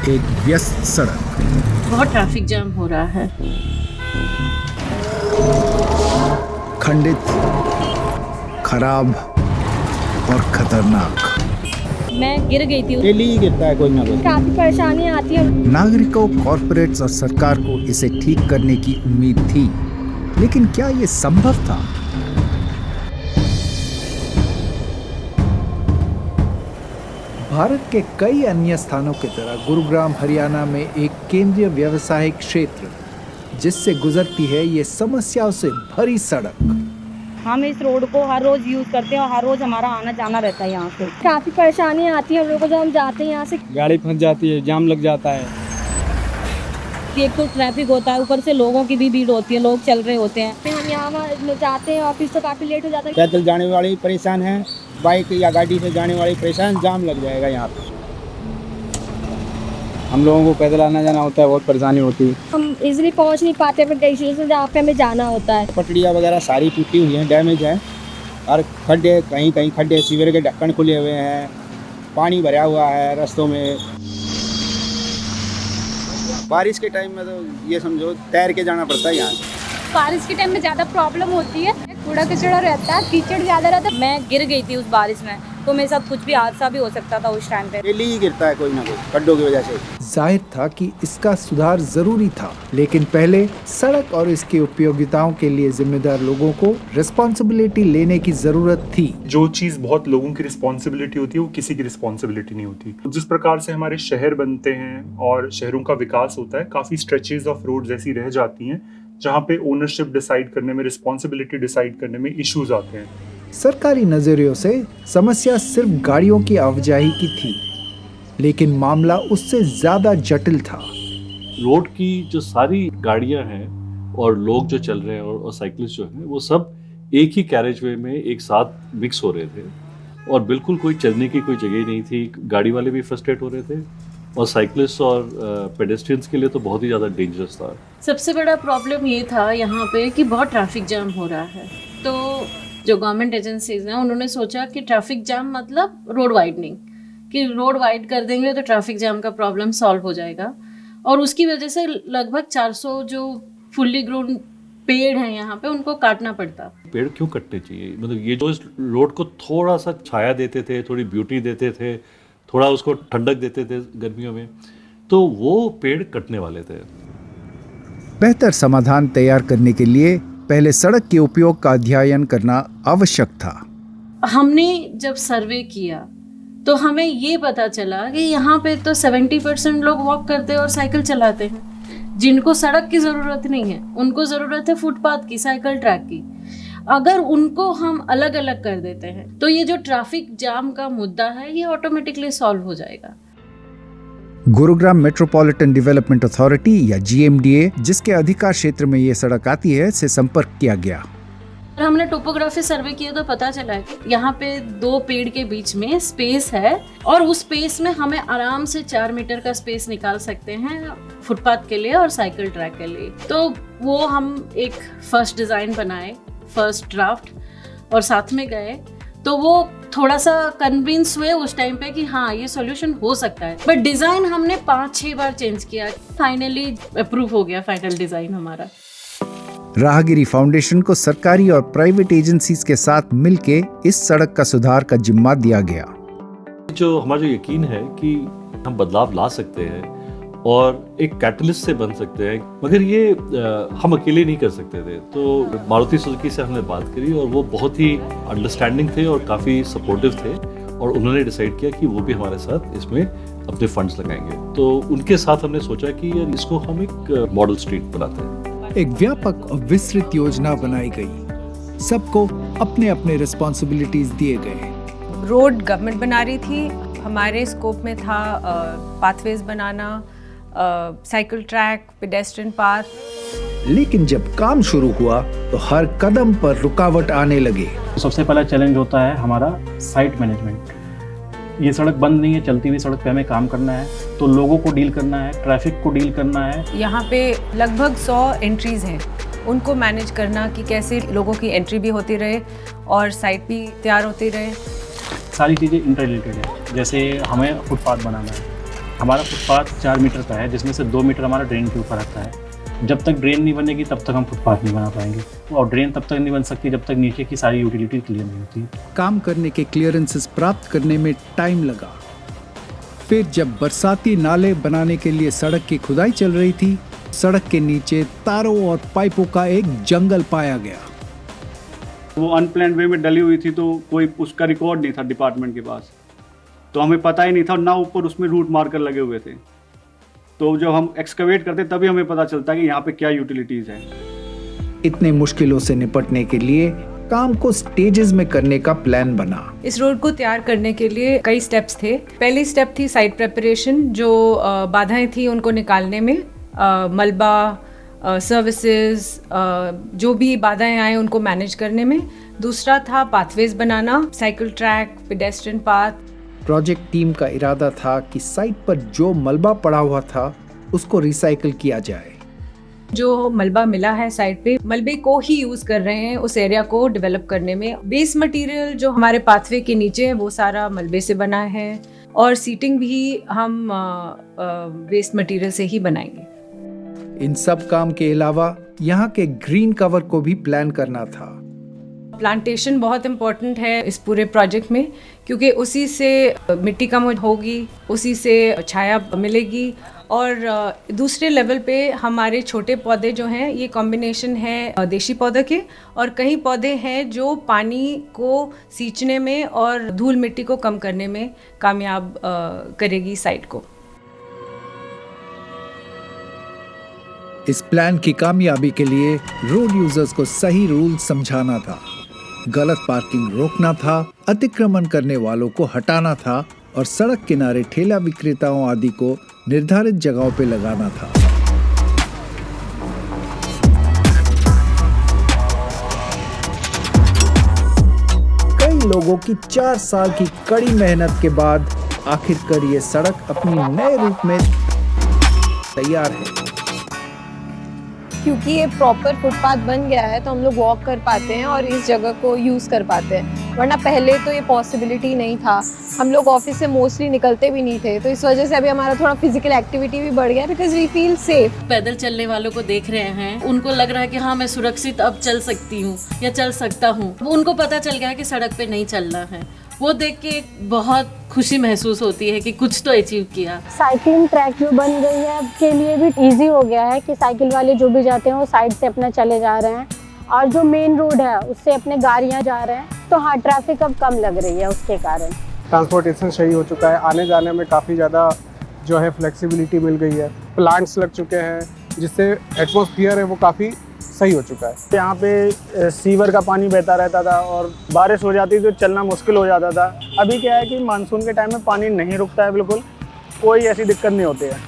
एक व्यस्त सड़क, बहुत ट्रैफिक जाम हो रहा है। खंडित, खराब और खतरनाक। मैं गिर गई थी। डेली ही गिरता है कोई ना कोई। काफी परेशानी आती है। नागरिकों, कॉरपोरेट्स और सरकार को इसे ठीक करने की उम्मीद थी, लेकिन क्या ये संभव था? भारत के कई अन्य स्थानों की तरह गुरुग्राम हरियाणा में एक केंद्रीय व्यावसायिक क्षेत्र, जिससे गुजरती है ये समस्याओं से भरी सड़क। हम इस रोड को हर रोज यूज करते हैं और हर रोज हमारा आना जाना रहता है यहाँ से। काफी परेशानी आती है हम लोगों को जब हम जाते हैं यहाँ से। गाड़ी फंस जाती है, जाम लग जाता है। एक तो ट्रैफिक होता है, ऊपर से लोगों की भी भीड़ होती है, लोग चल रहे होते हैं। हम यहाँ जाते हैं ऑफिस तो काफी लेट हो जाता है। पैदल जाने वाले परेशान हैं, बाइक या गाड़ी से जाने वाले परेशान, जाम लग जाएगा यहाँ पे। हम लोगों को पैदल आना जाना होता है, बहुत परेशानी होती है। हम इजीली पहुँच नहीं पाते पर कई स्टेशन जहाँ पे हमें जाना होता है। पटरियाँ वगैरह सारी टूटी हुई हैं, डैमेज है, और खड्डे कहीं कहीं खड्डे, सीवर के ढक्कन खुले हुए हैं, पानी भरा हुआ है रास्तों में। बारिश के टाइम में तो ये समझो तैर के जाना पड़ता है यहाँ से। बारिश के टाइम में ज्यादा प्रॉब्लम होती है, कूड़ा कचड़ा रहता है, कीचड़ ज्यादा रहता है। मैं गिर गई थी उस बारिश में, तो मेरे साथ कुछ भी हादसा भी हो सकता था उस टाइम पे। डेली ही गिरता है कोई ना कोई खड्डों की वजह से। जाहिर था कि इसका सुधार जरूरी था, लेकिन पहले सड़क और इसकी उपयोगिताओं के लिए जिम्मेदार लोगों को रिस्पॉन्सिबिलिटी लेने की जरूरत थी। जो चीज़ बहुत लोगों की रिस्पॉन्सिबिलिटी होती है वो किसी की रिस्पॉन्सिबिलिटी नहीं होती। जिस प्रकार से हमारे शहर बनते हैं और शहरों का विकास होता है, काफ़ी स्ट्रेचेज ऑफ रोड्स ऐसी रह जाती हैं जहाँ पे ओनरशिप डिसाइड करने में, रिस्पॉन्सिबिलिटी डिसाइड करने में इश्यूज आते हैं। सरकारी नजरियों से समस्या सिर्फ गाड़ियों की आवाजाही की थी, लेकिन मामला उससे ज्यादा जटिल था। रोड की जो सारी गाड़ियां हैं और लोग जो चल रहे हैं और साइकिलिस्ट जो हैं, वो सब एक ही कैरेज वे में एक साथ मिक्स हो रहे थे और बिल्कुल कोई चलने की कोई जगह ही नहीं थी। गाड़ी वाले भी फ्रस्ट्रेट हो रहे थे और साइकिलिस्ट और पेडेस्ट्रियंस के लिए तो बहुत ही ज़्यादा डेंजरस था। सबसे बड़ा प्रॉब्लम ये था यहाँ पे कि बहुत ट्रैफिक जाम हो रहा है। तो जो गवर्नमेंट एजेंसीज हैं उन्होंने सोचा कि ट्रैफिक जाम मतलब रोड वाइडनिंग, कि रोड वाइड कर देंगे तो ट्रैफिक जाम का प्रॉब्लम सॉल्व हो जाएगा। और उसकी वजह से लगभग 400 जो फुल्ली ग्रोन पेड़ हैं यहाँ पे, उनको काटना पड़ता। पेड़ क्यों कटने चाहिए? मतलब ये जो इस रोड को थोड़ा सा छाया देते थे, थोड़ी ब्यूटी देते थे, थोड़ा उसको ठंडक देते थे गर्मियों में, तो वो पेड़ कटने वाले थे। बेहतर समाधान तैयार करने के लिए पहले सड़क के उपयोग का अध्ययन करना आवश्यक था। हमने जब सर्वे किया तो हमें ये पता चला कि यहाँ पे तो 70% लोग वॉक करते हैं और साइकिल चलाते हैं। जिनको सड़क की ज़रूरत नहीं है, उनको ज़रूरत है फुटपाथ की, साइकिल ट्रैक की। अगर उनको हम अलग अलग कर देते हैं तो ये जो ट्रैफिक जाम का मुद्दा है ये ऑटोमेटिकली सॉल्व हो जाएगा। गुरुग्राम मेट्रोपॉलिटन डेवलपमेंट अथॉरिटी या GMDA, जिसके अधिकार क्षेत्र में ये सड़क आती है, से संपर्क किया गया। हमने टोपोग्राफी सर्वे किया तो पता चला कि यहाँ पे 2 पेड़ के बीच में स्पेस है और उस स्पेस में हमें आराम से 4 मीटर का स्पेस निकाल सकते हैं फुटपाथ के लिए और साइकिल ट्रैक के लिए। तो वो हम एक फर्स्ट डिज़ाइन बनाए, फर्स्ट ड्राफ्ट, और साथ में गए तो वो थोड़ा सा कन्विंस हुए उस टाइम पे कि हाँ ये सॉल्यूशन हो सकता है। बट डिज़ाइन हमने 5-6 बार चेंज किया, फाइनली अप्रूव हो गया फाइनल डिज़ाइन हमारा। राहगिरी फाउंडेशन को सरकारी और प्राइवेट एजेंसीज के साथ मिलके इस सड़क का सुधार का जिम्मा दिया गया। जो हमारा जो यकीन है कि हम बदलाव ला सकते हैं और एक कैटलिस्ट से बन सकते हैं, मगर ये हम अकेले नहीं कर सकते थे। तो मारुति सुजुकी से हमने बात करी और वो बहुत ही अंडरस्टैंडिंग थे और काफ़ी सपोर्टिव थे और उन्होंने डिसाइड किया कि वो भी हमारे साथ इसमें अपने फंड्स लगाएंगे। तो उनके साथ हमने सोचा कि यार इसको हम एक मॉडल स्ट्रीट बनाते हैं। एक व्यापक और विस्तृत योजना बनाई गई, सबको अपने अपने रिस्पॉन्सिबिलिटीज दिए गए। रोड गवर्नमेंट बना रही थी, हमारे स्कोप में था पाथवेज बनाना, साइकिल ट्रैक, पेडेस्ट्रियन पाथ। लेकिन जब काम शुरू हुआ तो हर कदम पर रुकावट आने लगे। सबसे पहला चैलेंज होता है हमारा साइट मैनेजमेंट। ये सड़क बंद नहीं है, चलती हुई सड़क पे हमें काम करना है, तो लोगों को डील करना है, ट्रैफिक को डील करना है। यहाँ पे लगभग 100 एंट्रीज हैं, उनको मैनेज करना कि कैसे लोगों की एंट्री भी होती रहे और साइट भी तैयार होती रहे। सारी चीज़ें इंटर रिलेटेड है। जैसे हमें फुटपाथ बनाना है हमारा फुटपाथ 4 मीटर का है, जिसमें से 2 मीटर हमारा ड्रेन के ऊपर आता है। जब तक ड्रेन नहीं बनेगी तब तक हम फुटपाथ नहीं बना पाएंगे, और ड्रेन तब तक नहीं बन सकती जब तक नीचे की सारी यूटिलिटी क्लियर नहीं होती। काम करने के क्लियरेंसेस प्राप्त करने में टाइम लगा। फिर जब बरसाती नाले बनाने के लिए सड़क की खुदाई चल रही थी, सड़क के नीचे तारों और पाइपों का एक जंगल पाया गया। वो अनप्लान्ड वे में डली हुई थी, तो कोई उसका रिकॉर्ड नहीं था डिपार्टमेंट के पास, तो हमें पता ही नहीं था, ना ऊपर उसमें रूट मार्कर लगे हुए थे। तो जब हम एक्सकवेट करते तभी हमें पता चलता है कि यहाँ पे क्या यूटिलिटीज़ हैं। इतने मुश्किलों से निपटने के लिए काम को स्टेजेस में करने का प्लान बना। इस रोड को तैयार करने के लिए कई स्टेप्स थे। पहली स्टेप थी साइट प्रेपरेशन, जो बाधाएं थी उनको निकालने में, मलबा, सर्विसेज, जो भी बाधाएं आए उनको मैनेज करने में। दूसरा था पाथवेज बनाना, cycle track, pedestrian path. Project team का इरादा था कि साइट पर जो मलबा पड़ा हुआ था उसको रिसाइकिल किया जाए। जो मलबा मिला है साइट पे, मलबे को ही यूज कर रहे हैं उस एरिया को डेवलप करने में। बेस मटेरियल जो हमारे पाथवे के नीचे है वो सारा मलबे से बना है, और सीटिंग भी हम वेस्ट मटेरियल से ही बनाएंगे। इन सब काम के अलावा यहाँ के ग्रीन कवर को भी प्लान करना था। प्लांटेशन बहुत इम्पोर्टेंट है इस पूरे प्रोजेक्ट में, क्योंकि उसी से मिट्टी कम होगी, उसी से छाया मिलेगी, और दूसरे लेवल पे हमारे छोटे पौधे जो हैं ये कॉम्बिनेशन है देशी पौधे के, और कई पौधे हैं जो पानी को सींचने में और धूल मिट्टी को कम करने में कामयाब करेगी साइट को। इस प्लान की कामयाबी के लिए रोड यूजर्स को सही रूल समझाना था, गलत पार्किंग रोकना था, अतिक्रमण करने वालों को हटाना था, और सड़क किनारे ठेला विक्रेताओं आदि को निर्धारित जगहों पे लगाना था। कई लोगों की 4 साल की कड़ी मेहनत के बाद आखिरकार ये सड़क अपनी नए रूप में तैयार है। क्योंकि ये प्रॉपर फुटपाथ बन गया है तो हम लोग वॉक कर पाते हैं और इस जगह को यूज़ कर पाते हैं, वरना पहले तो ये पॉसिबिलिटी नहीं था। हम लोग ऑफिस से मोस्टली निकलते भी नहीं थे, तो इस वजह से अभी हमारा थोड़ा फिजिकल एक्टिविटी भी बढ़ गया, बिकॉज वी फील सेफ। पैदल चलने वालों को देख रहे हैं, उनको लग रहा है कि हाँ मैं सुरक्षित अब चल सकती हूँ या चल सकता हूँ। उनको पता चल गया है कि सड़क पे नहीं चलना है। वो देख के बहुत खुशी महसूस होती है कि कुछ तो अचीव किया। साइकिलिंग ट्रैक जो बन गई है के लिए भी इजी हो गया है कि साइकिल वाले जो भी जाते हैं वो साइड से अपना चले जा रहे हैं, और जो मेन रोड है उससे अपने गाड़ियां जा रहे हैं, तो हाँ ट्रैफिक अब कम लग रही है उसके कारण। ट्रांसपोर्टेशन सही हो चुका है, आने जाने में काफ़ी ज़्यादा जो है फ्लेक्सिबिलिटी मिल गई है। प्लांट्स लग चुके हैं जिससे एटमॉस्फेयर है वो काफ़ी सही हो चुका है। यहाँ पे सीवर का पानी बहता रहता था और बारिश हो जाती तो चलना मुश्किल हो जाता था। अभी क्या है कि मानसून के टाइम में पानी नहीं रुकता है, बिल्कुल कोई ऐसी दिक्कत नहीं होती है।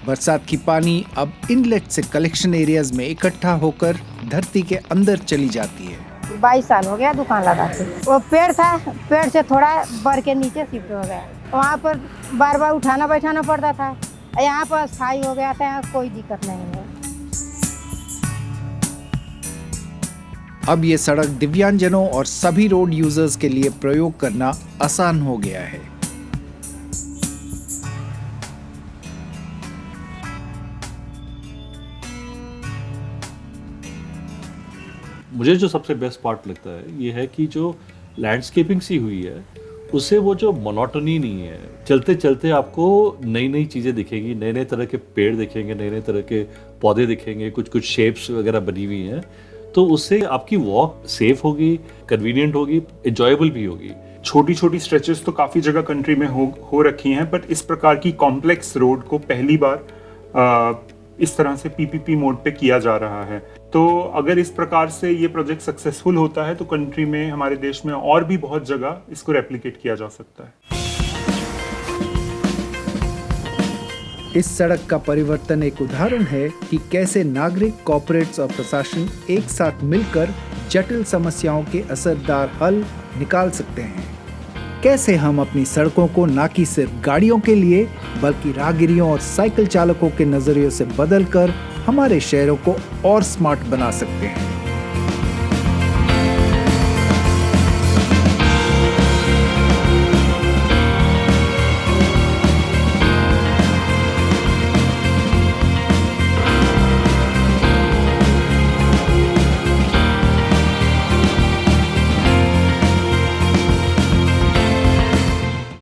बरसात की पानी अब इनलेट से कलेक्शन एरियाज में इकट्ठा होकर धरती के अंदर चली जाती है। 22 साल हो गया दुकान लगाते। वो पेड़ था, पेड़ से थोड़ा बढ़ के नीचे शिफ्ट हो गया, वहाँ पर बार बार उठाना बैठाना पड़ता था। यहाँ पर स्थायी हो गया था, यहाँ कोई दिक्कत नहीं है। अब ये सड़क दिव्यांगजनों और सभी रोड यूजर्स के लिए प्रयोग करना आसान हो गया है। मुझे जो सबसे बेस्ट पार्ट लगता है ये है कि जो लैंडस्केपिंग सी हुई है उससे वो जो मोनोटोनी नहीं है, चलते चलते आपको नई नई चीज़ें दिखेंगी, नए नए तरह के पेड़ दिखेंगे, नए नए तरह के पौधे दिखेंगे, कुछ कुछ शेप्स वगैरह बनी हुई हैं, तो उससे आपकी वॉक सेफ होगी, कन्वीनियंट होगी, एंजॉयबल भी होगी। छोटी छोटी स्ट्रेचेस तो काफ़ी जगह कंट्री में हो रखी हैं, बट इस प्रकार की कॉम्प्लेक्स रोड को पहली बार इस तरह से पीपीपी मोड पे किया जा रहा है। तो अगर इस प्रकार से ये प्रोजेक्ट सक्सेसफुल होता है तो कंट्री में, हमारे देश में और भी बहुत जगह इसको रेप्लिकेट किया जा सकता है। इस सड़क का परिवर्तन एक उदाहरण है कि कैसे नागरिक, कॉर्पोरेट्स और प्रशासन एक साथ मिलकर जटिल समस्याओं के असरदार हल निकाल सकते हैं। कैसे हम अपनी सड़कों को न कि सिर्फ गाड़ियों के लिए बल्कि राहगीरों और साइकिल चालकों के नजरियों से बदलकर हमारे शहरों को और स्मार्ट बना सकते हैं।